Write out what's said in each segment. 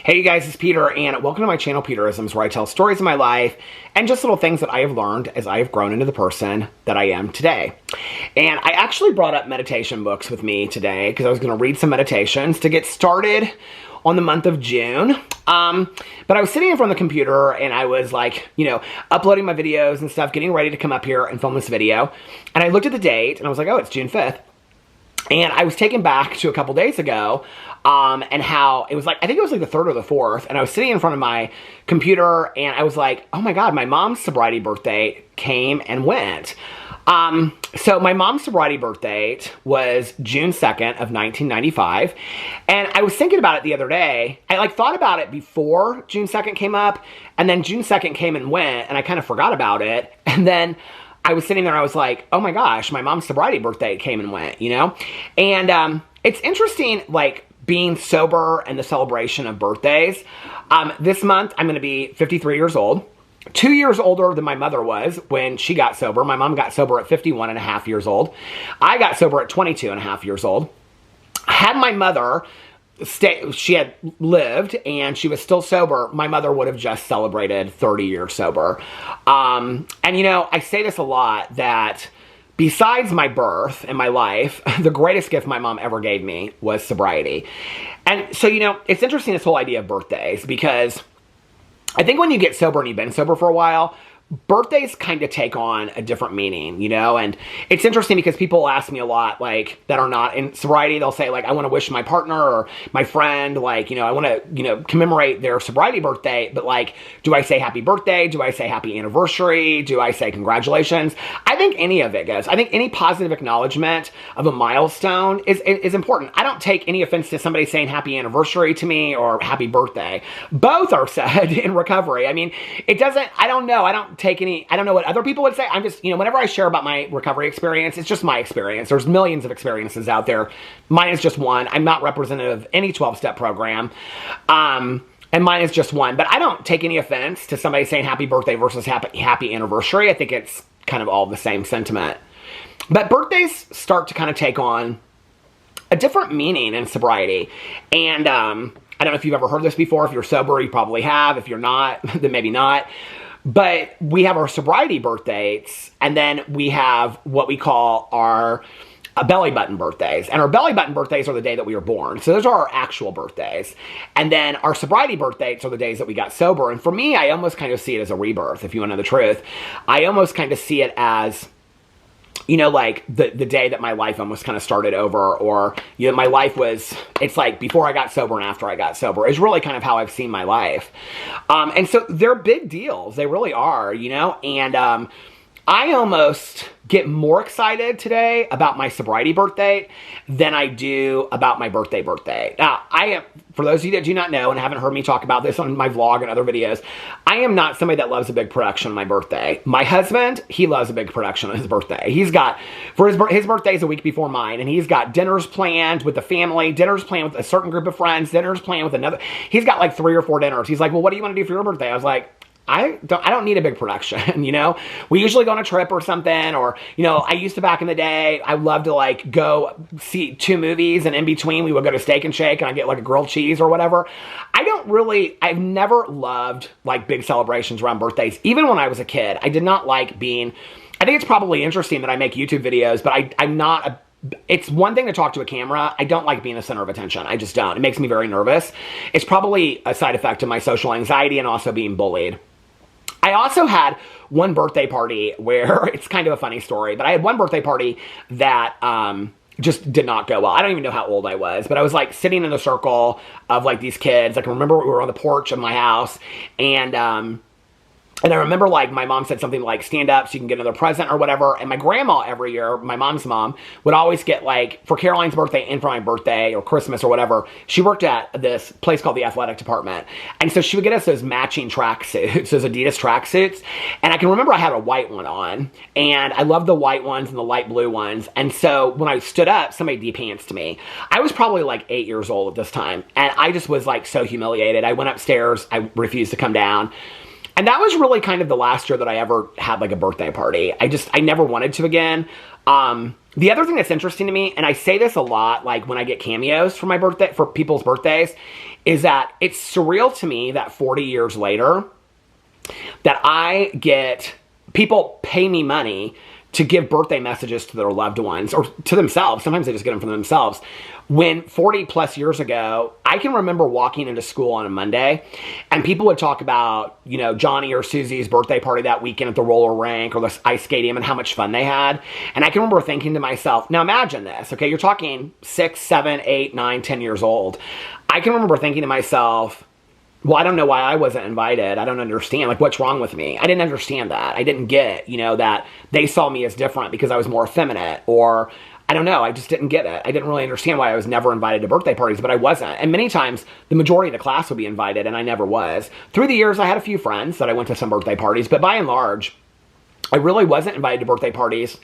Hey you guys, it's Peter, and welcome to my channel, Peterisms, where I tell stories of my life and just little things that I have learned as I have grown into the person that I am today. And I actually brought up meditation books with me today because I was going to read some meditations to get started on the month of June. But I was sitting in front of the computer and I was like, uploading my videos and stuff, getting ready to come up here and film this video. And I looked at the date and I was like, oh, it's June 5th. And I was taken back to a couple days ago, and how it was like, I think it was like the 3rd or the 4th, and I was sitting in front of my computer, and I was like, oh my God, my mom's sobriety birthday came and went. So my mom's sobriety birthday was June 2nd of 1995, and I was thinking about it the other day. I thought about it before June 2nd came up, and then June 2nd came and went, and I kind of forgot about it, and then I was sitting there, I was like, oh my gosh, my mom's sobriety birthday came and went, And it's interesting, being sober and the celebration of birthdays. This month, I'm going to be 53 years old. 2 years older than my mother was when she got sober. My mom got sober at 51 and a half years old. I got sober at 22 and a half years old. Had my mother she had lived and she was still sober, my mother would have just celebrated 30 years sober. And I say this a lot, that besides my birth and my life, the greatest gift my mom ever gave me was sobriety. And so, it's interesting, this whole idea of birthdays, because I think when you get sober and you've been sober for a while, birthdays kind of take on a different meaning, and it's interesting because people ask me a lot, that are not in sobriety. They'll say, I want to wish my partner or my friend, I want to, commemorate their sobriety birthday, but do I say happy birthday? Do I say happy anniversary? Do I say congratulations? I think any of it goes. I think any positive acknowledgement of a milestone is important. I don't take any offense to somebody saying happy anniversary to me or happy birthday. Both are said in recovery. I mean, I don't know. I don't know what other people would say. I'm just, whenever I share about my recovery experience, it's just my experience. There's millions of experiences out there. Mine is just one. I'm not representative of any 12-step program. And mine is just one. But I don't take any offense to somebody saying happy birthday versus happy anniversary. I think it's kind of all the same sentiment. But birthdays start to kind of take on a different meaning in sobriety. And I don't know if you've ever heard this before. If you're sober, you probably have. If you're not, then maybe not. But we have our sobriety birthdays, and then we have what we call our belly button birthdays. And our belly button birthdays are the day that we were born. So those are our actual birthdays. And then our sobriety birthdays are the days that we got sober. And for me, I almost kind of see it as a rebirth, if you want to know the truth. I almost kind of see it as, the day that my life almost kind of started over, or, my life was, it's before I got sober and after I got sober is really kind of how I've seen my life. And so they're big deals. They really are, and I almost get more excited today about my sobriety birthday than I do about my birthday. Now, for those of you that do not know and haven't heard me talk about this on my vlog and other videos, I am not somebody that loves a big production on my birthday. My husband, he loves a big production on his birthday. He's got, his birthday is a week before mine, and he's got dinners planned with the family, dinners planned with a certain group of friends, dinners planned with another. He's got 3 or 4 dinners. He's like, well, what do you want to do for your birthday? I was like, I don't need a big production, We usually go on a trip or something, or, I used to back in the day, I loved to go see 2 movies, and in between we would go to Steak and Shake and I'd get a grilled cheese or whatever. I've never loved big celebrations around birthdays. Even when I was a kid, I did not like being, I think it's probably interesting that I make YouTube videos, but I'm not it's one thing to talk to a camera. I don't like being the center of attention. I just don't. It makes me very nervous. It's probably a side effect of my social anxiety and also being bullied. I also had one birthday party where, it's kind of a funny story, but I had one birthday party that just did not go well. I don't even know how old I was, but I was sitting in a circle of these kids. I can remember we were on the porch of my house, and I remember, my mom said something stand up so you can get another present or whatever. And my grandma every year, my mom's mom, would always get, for Caroline's birthday and for my birthday or Christmas or whatever, she worked at this place called the athletic department. And so she would get us those matching tracksuits, those Adidas tracksuits. And I can remember I had a white one on. And I loved the white ones and the light blue ones. And so when I stood up, somebody de-pantsed me. I was probably 8 years old at this time. And I just was so humiliated. I went upstairs. I refused to come down. And that was really kind of the last year that I ever had a birthday party. I never wanted to again. The other thing that's interesting to me, and I say this a lot, when I get cameos for my birthday, for people's birthdays, is that it's surreal to me that 40 years later that I get, people pay me money to give birthday messages to their loved ones or to themselves. Sometimes they just get them from themselves. When 40 plus years ago, I can remember walking into school on a Monday and people would talk about, you know, Johnny or Susie's birthday party that weekend at the roller rink or the ice stadium and how much fun they had. And I can remember thinking to myself, now imagine this, okay? You're talking 6, 7, 8, 9, 10 years old. I can remember thinking to myself, well, I don't know why I wasn't invited. I don't understand. Like, what's wrong with me? I didn't understand that. I didn't get, you know, that they saw me as different because I was more effeminate, or I don't know. I just didn't get it. I didn't really understand why I was never invited to birthday parties, but I wasn't. And many times, the majority of the class would be invited, and I never was. Through the years, I had a few friends that I went to some birthday parties, but by and large, I really wasn't invited to birthday parties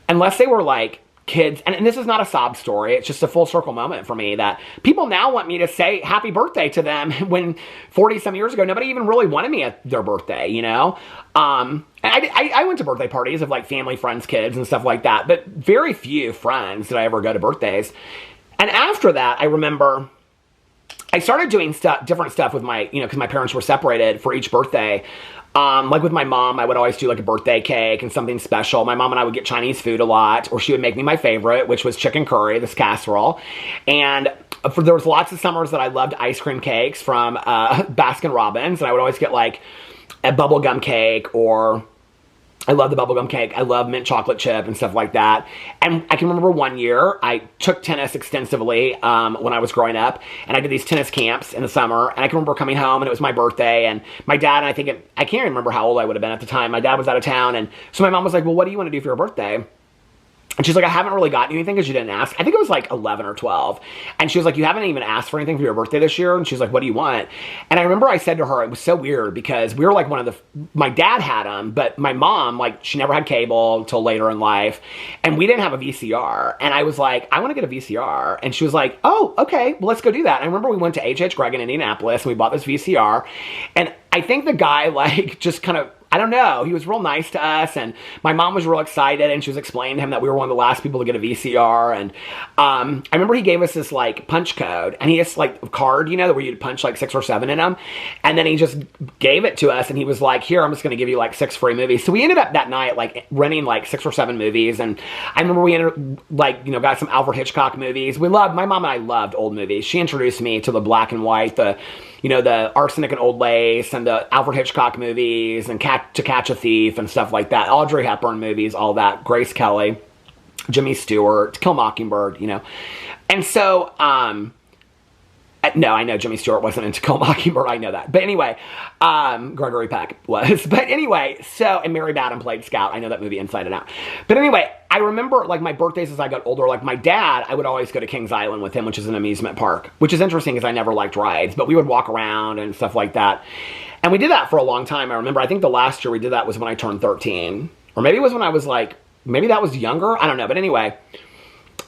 unless they were like kids, and this is not a sob story, it's just a full circle moment for me that people now want me to say happy birthday to them when 40 some years ago, nobody even really wanted me at their birthday, you know? I went to birthday parties of like family, friends, kids and stuff like that, but very few friends did I ever go to birthdays. And after that, I remember I started doing different stuff with my, you know, because my parents were separated for each birthday. Like with my mom, I would always do like a birthday cake and something special. My mom and I would get Chinese food a lot, or she would make me my favorite, which was chicken curry, this casserole. And there was lots of summers that I loved ice cream cakes from Baskin Robbins, and I would always get like a bubblegum cake, or I love the bubblegum cake. I love mint chocolate chip and stuff like that. And I can remember one year I took tennis extensively when I was growing up, and I did these tennis camps in the summer. And I can remember coming home, and it was my birthday, and my dad, and I can't remember how old I would have been at the time. My dad was out of town, and so my mom was like, well, what do you want to do for your birthday? And she's like, I haven't really gotten you anything because you didn't ask. I think it was like 11 or 12. And she was like, you haven't even asked for anything for your birthday this year? And she's like, what do you want? And I remember I said to her, it was so weird because we were like my dad had them, but my mom, like, she never had cable until later in life. And we didn't have a VCR. And I was like, I want to get a VCR. And she was like, oh, okay, well, let's go do that. And I remember we went to H.H. Gregg in Indianapolis, and we bought this VCR. And I think the guy, like, just kind of, I don't know, he was real nice to us, and my mom was real excited, and she was explaining to him that we were one of the last people to get a VCR, and I remember he gave us this, like, punch code, and he has, like, a card, you know, where you'd punch, like, 6 or 7 in them, and then he just gave it to us, and he was like, here, I'm just going to give you, like, 6 free movies. So we ended up that night, like, renting, like, 6 or 7 movies, and I remember we ended, like, you know, got some Alfred Hitchcock movies. My mom and I loved old movies. She introduced me to the black and white, the Arsenic and Old Lace, and the Alfred Hitchcock movies, and To Catch a Thief, and stuff like that. Audrey Hepburn movies, all that. Grace Kelly, Jimmy Stewart, To Kill a Mockingbird, you know. And so, no, I know Jimmy Stewart wasn't in To Kill a Mockingbird, I know that. But anyway, Gregory Peck was. But anyway, and Mary Badham played Scout. I know that movie inside and out. But anyway, I remember, like, my birthdays as I got older, like, my dad, I would always go to Kings Island with him, which is an amusement park, which is interesting because I never liked rides, but we would walk around and stuff like that. And we did that for a long time. I remember, I think the last year we did that was when I turned 13. Or maybe it was when I was, like, maybe that was younger. I don't know. But anyway,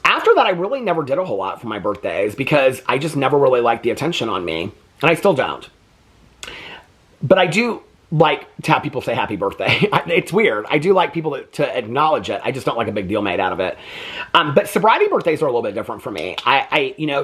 after that, I really never did a whole lot for my birthdays because I just never really liked the attention on me. And I still don't. But I do like to have people say happy birthday. It's weird. I do like people to acknowledge it. I just don't like a big deal made out of it. But sobriety birthdays are a little bit different for me.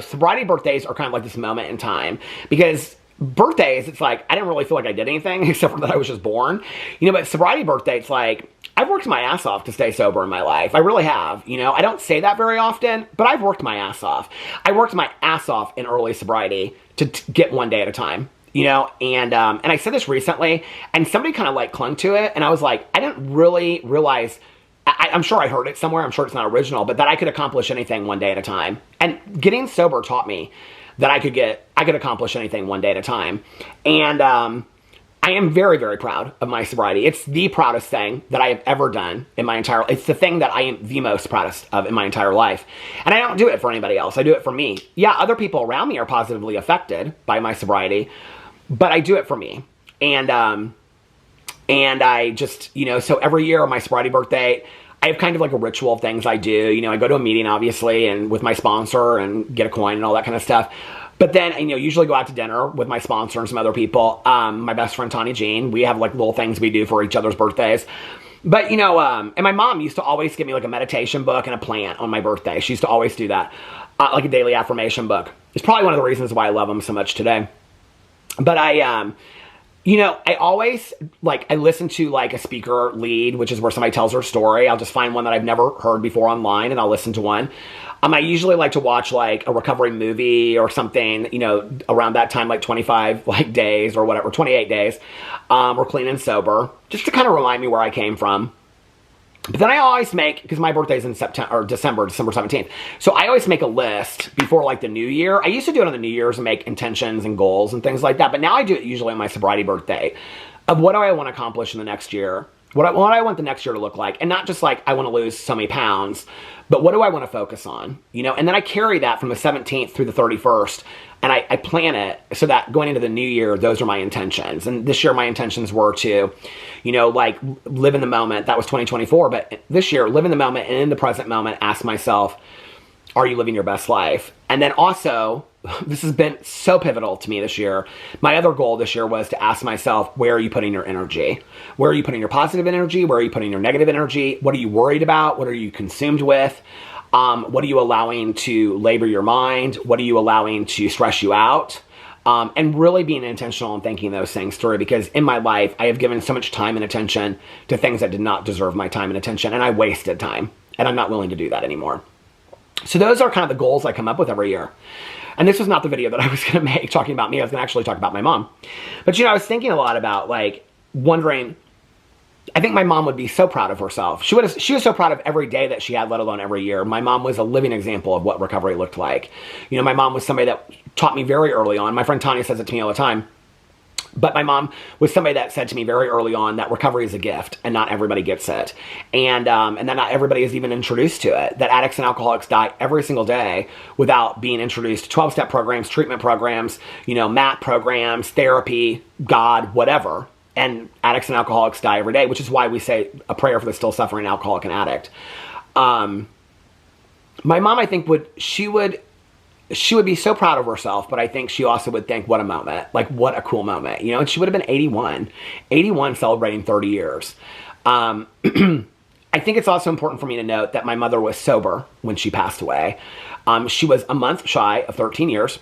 Sobriety birthdays are kind of like this moment in time because birthdays, it's like, I didn't really feel like I did anything except for that I was just born. You know, but sobriety birthday, it's like, I've worked my ass off to stay sober in my life. I really have. You know, I don't say that very often, but I've worked my ass off. I worked my ass off in early sobriety to get one day at a time. You know, and I said this recently, and somebody kind of like clung to it, and I was like, I didn't really realize, I'm sure I heard it somewhere, I'm sure it's not original, but that I could accomplish anything one day at a time. And getting sober taught me that I could accomplish anything one day at a time. And I am very, very proud of my sobriety. It's the proudest thing that I have ever done in my entire life. It's the thing that I am the most proudest of in my entire life. And I don't do it for anybody else. I do it for me. Yeah, other people around me are positively affected by my sobriety, but I do it for me. And I just, you know, so every year on my sobriety birthday, I have kind of like a ritual of things I do. You know, I go to a meeting, obviously, and with my sponsor and get a coin and all that kind of stuff. But then, you know, usually go out to dinner with my sponsor and some other people. My best friend, Tawny Jean, we have like little things we do for each other's birthdays. But, you know, and my mom used to always give me like a meditation book and a plant on my birthday. She used to always do that. like a daily affirmation book. It's probably one of the reasons why I love them so much today. But I always, like, I listen to, like, a speaker lead, which is where somebody tells their story. I'll just find one that I've never heard before online, and I'll listen to one. I usually like to watch, like, a recovery movie or something, around that time, like 25, like, days or whatever, 28 days, or clean and sober, just to kind of remind me where I came from. But then I always make, because my birthday's in December 17th. So I always make a list before, like, the new year. I used to do it on the New Year's and make intentions and goals and things like that. But now I do it usually on my sobriety birthday of what do I want to accomplish in the next year? What do I want the next year to look like? And not just like, I want to lose so many pounds, but what do I want to focus on? And then I carry that from the 17th through the 31st. And I plan it so that going into the new year, those are my intentions. And this year, my intentions were to, like, live in the moment. That was 2024. But this year, live in the moment, and in the present moment, ask myself, are you living your best life? And then also, this has been so pivotal to me this year. My other goal this year was to ask myself, where are you putting your energy? Where are you putting your positive energy? Where are you putting your negative energy? What are you worried about? What are you consumed with? What are you allowing to labor your mind? What are you allowing to stress you out? And really being intentional and thinking those things through, because in my life, I have given so much time and attention to things that did not deserve my time and attention, and I wasted time, and I'm not willing to do that anymore. So those are kind of the goals I come up with every year. And this was not the video that I was going to make talking about me. I was going to actually talk about my mom. But, I was thinking a lot about, like, wondering, I think my mom would be so proud of herself. She was so proud of every day that she had, let alone every year. My mom was a living example of what recovery looked like. My mom was somebody that taught me very early on. My friend Tanya says it to me all the time. But my mom was somebody that said to me very early on that recovery is a gift and not everybody gets it. And that not everybody is even introduced to it. That addicts and alcoholics die every single day without being introduced to 12-step programs, treatment programs, MAT programs, therapy, God, whatever. And addicts and alcoholics die every day, which is why we say a prayer for the still suffering alcoholic and addict. My mom, I think, she would be so proud of herself, but I think she also would think, what a moment. Like, what a cool moment. And she would have been 81 celebrating 30 years. I think it's also important for me to note that my mother was sober when she passed away. She was a month shy of 13 years.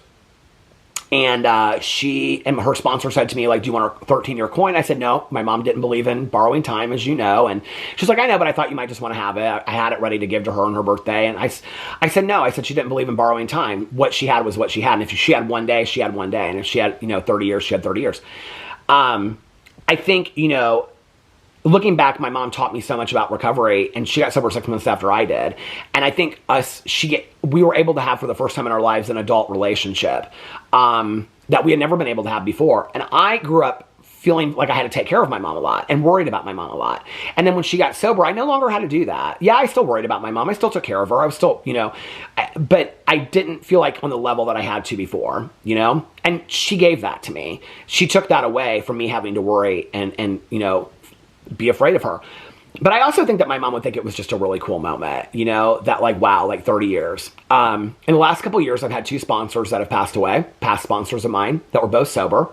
And her sponsor said to me, like, do you want a 13-year coin? I said, no. My mom didn't believe in borrowing time, as you know. And she's like, I know, but I thought you might just want to have it. I had it ready to give to her on her birthday. And I said, no. I said she didn't believe in borrowing time. What she had was what she had. And if she had one day, she had one day. And if she had, 30 years, she had 30 years. I think, looking back, my mom taught me so much about recovery, and she got sober 6 months after I did. And I think we were able to have, for the first time in our lives, an adult relationship that we had never been able to have before. And I grew up feeling like I had to take care of my mom a lot and worried about my mom a lot. And then when she got sober, I no longer had to do that. Yeah, I still worried about my mom. I still took care of her. I was still, but I didn't feel like on the level that I had to before, And she gave that to me. She took that away from me having to worry and be afraid of her. But I also think that my mom would think it was just a really cool moment, that, like, wow, like 30 years. In the last couple of years, I've had two sponsors that have passed away, past sponsors of mine that were both sober.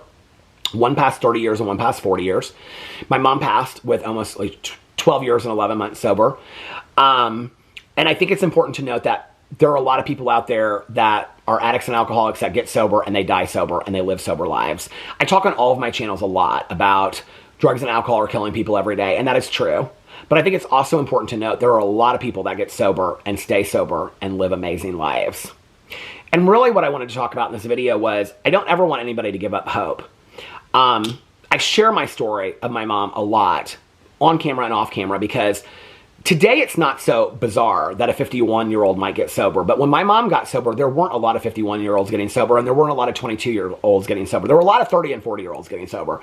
One passed 30 years and one passed 40 years. My mom passed with almost like 12 years and 11 months sober. And I think it's important to note that there are a lot of people out there that are addicts and alcoholics that get sober and they die sober and they live sober lives. I talk on all of my channels a lot about drugs and alcohol are killing people every day, and that is true. But I think it's also important to note there are a lot of people that get sober and stay sober and live amazing lives. And really what I wanted to talk about in this video was I don't ever want anybody to give up hope. I share my story of my mom a lot on camera and off camera because today it's not so bizarre that a 51-year-old might get sober. But when my mom got sober, there weren't a lot of 51-year-olds getting sober, and there weren't a lot of 22-year-olds getting sober. There were a lot of 30 and 40-year-olds getting sober.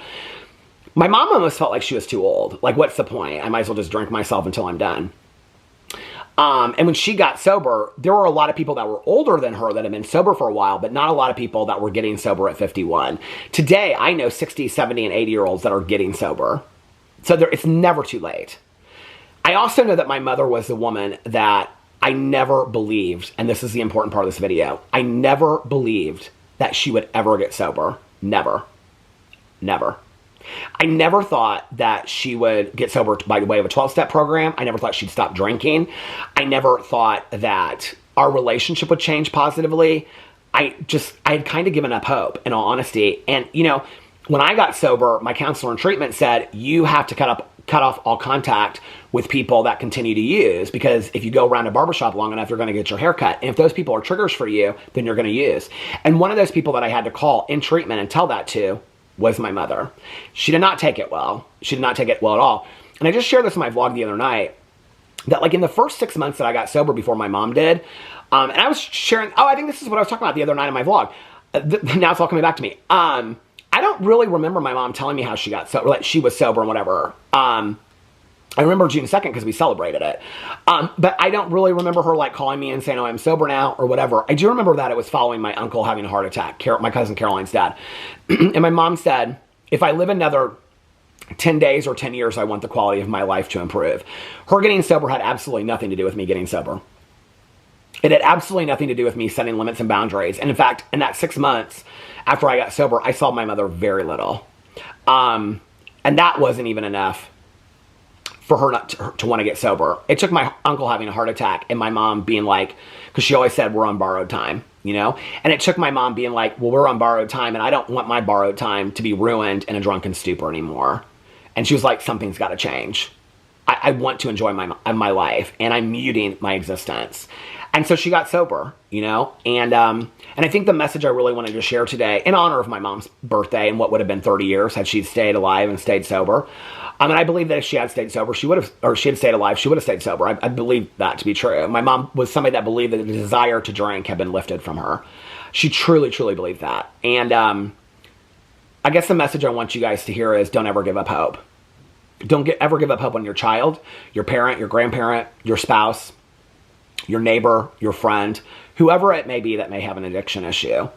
My mom almost felt like she was too old. Like, what's the point? I might as well just drink myself until I'm done. And when she got sober, there were a lot of people that were older than her that had been sober for a while, but not a lot of people that were getting sober at 51. Today, I know 60, 70, and 80-year-olds that are getting sober. So it's never too late. I also know that my mother was the woman that I never believed, and this is the important part of this video, I never believed that she would ever get sober. Never. Never. I never thought that she would get sober by way of a 12-step program. I never thought she'd stop drinking. I never thought that our relationship would change positively, I had kind of given up hope, in all honesty. And, you know, when I got sober, my counselor in treatment said, you have to cut off all contact with people that continue to use, because if you go around a barbershop long enough, you're going to get your hair cut. And if those people are triggers for you, then you're going to use. And one of those people that I had to call in treatment and tell that to was my mother. She did not take it well. She did not take it well at all. And I just shared this in my vlog the other night, that like in the first 6 months that I got sober before my mom did, and I was sharing, I think this is what I was talking about the other night in my vlog. Now it's all coming back to me. I don't really remember my mom telling me how she got sober, like she was sober and whatever. I remember June 2nd because we celebrated it. But I don't really remember her like calling me and saying, oh, I'm sober now or whatever. I do remember that it was following my uncle having a heart attack, my cousin Caroline's dad. And my mom said, if I live another 10 days or 10 years, I want the quality of my life to improve. Her getting sober had absolutely nothing to do with me getting sober. It had absolutely nothing to do with me setting limits and boundaries. And in fact, in that 6 months after I got sober, I saw my mother very little. And that wasn't even enough for her not to want to get sober. It took my uncle having a heart attack and my mom being like, because she always said we're on borrowed time, you know? And it took my mom being like, well, we're on borrowed time and I don't want my borrowed time to be ruined in a drunken stupor anymore. And she was like, something's got to change. I want to enjoy my life and I'm muting my existence. And so she got sober, you know? And I think the message I really wanted to share today, in honor of my mom's birthday and what would have been 30 years had she stayed alive and stayed sober. And I believe that if she had stayed sober, she had stayed alive, she would have stayed sober. I believe that to be true. My mom was somebody that believed that the desire to drink had been lifted from her. She truly, truly believed that. And I guess the message I want you guys to hear is don't ever give up hope. Don't ever give up hope on your child, your parent, your grandparent, your spouse, your neighbor, your friend, whoever it may be that may have an addiction issue.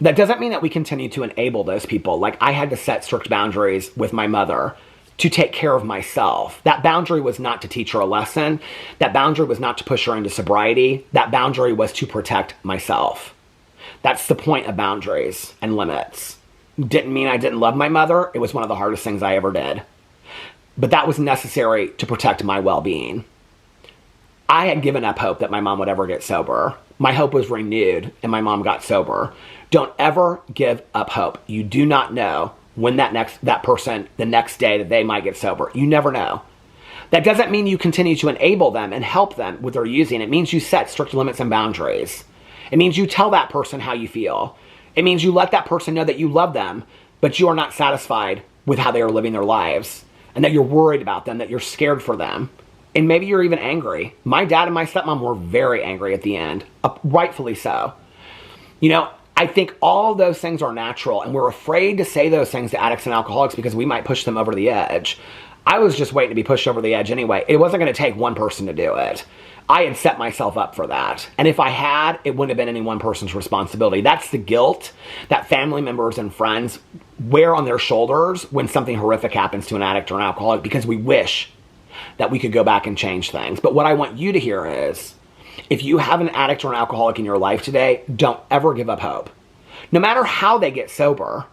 That doesn't mean that we continue to enable those people. Like I had to set strict boundaries with my mother to take care of myself. That boundary was not to teach her a lesson. That boundary was not to push her into sobriety. That boundary was to protect myself. That's the point of boundaries and limits. Didn't mean I didn't love my mother. It was one of the hardest things I ever did. But that was necessary to protect my well-being. I had given up hope that my mom would ever get sober. My hope was renewed and my mom got sober. Don't ever give up hope. You do not know when that person, the next day that they might get sober. You never know. That doesn't mean you continue to enable them and help them with their using. It means you set strict limits and boundaries. It means you tell that person how you feel. It means you let that person know that you love them, but you are not satisfied with how they are living their lives. And that you're worried about them, that you're scared for them. And maybe you're even angry. My dad and my stepmom were very angry at the end, rightfully so. You know, I think all of those things are natural, and we're afraid to say those things to addicts and alcoholics because we might push them over the edge. I was just waiting to be pushed over the edge anyway. It wasn't going to take one person to do it. I had set myself up for that. And if I had, it wouldn't have been any one person's responsibility. That's the guilt that family members and friends wear on their shoulders when something horrific happens to an addict or an alcoholic, because we wish that we could go back and change things. But what I want you to hear is, if you have an addict or an alcoholic in your life today, don't ever give up hope. No matter how they get sober,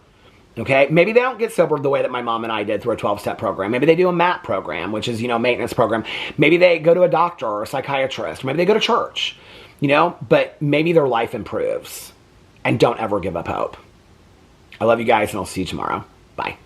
okay? Maybe they don't get sober the way that my mom and I did through a 12-step program. Maybe they do a MAT program, which is, you know, maintenance program. Maybe they go to a doctor or a psychiatrist. Maybe they go to church, you know, but maybe their life improves. And don't ever give up hope. I love you guys, and I'll see you tomorrow. Bye.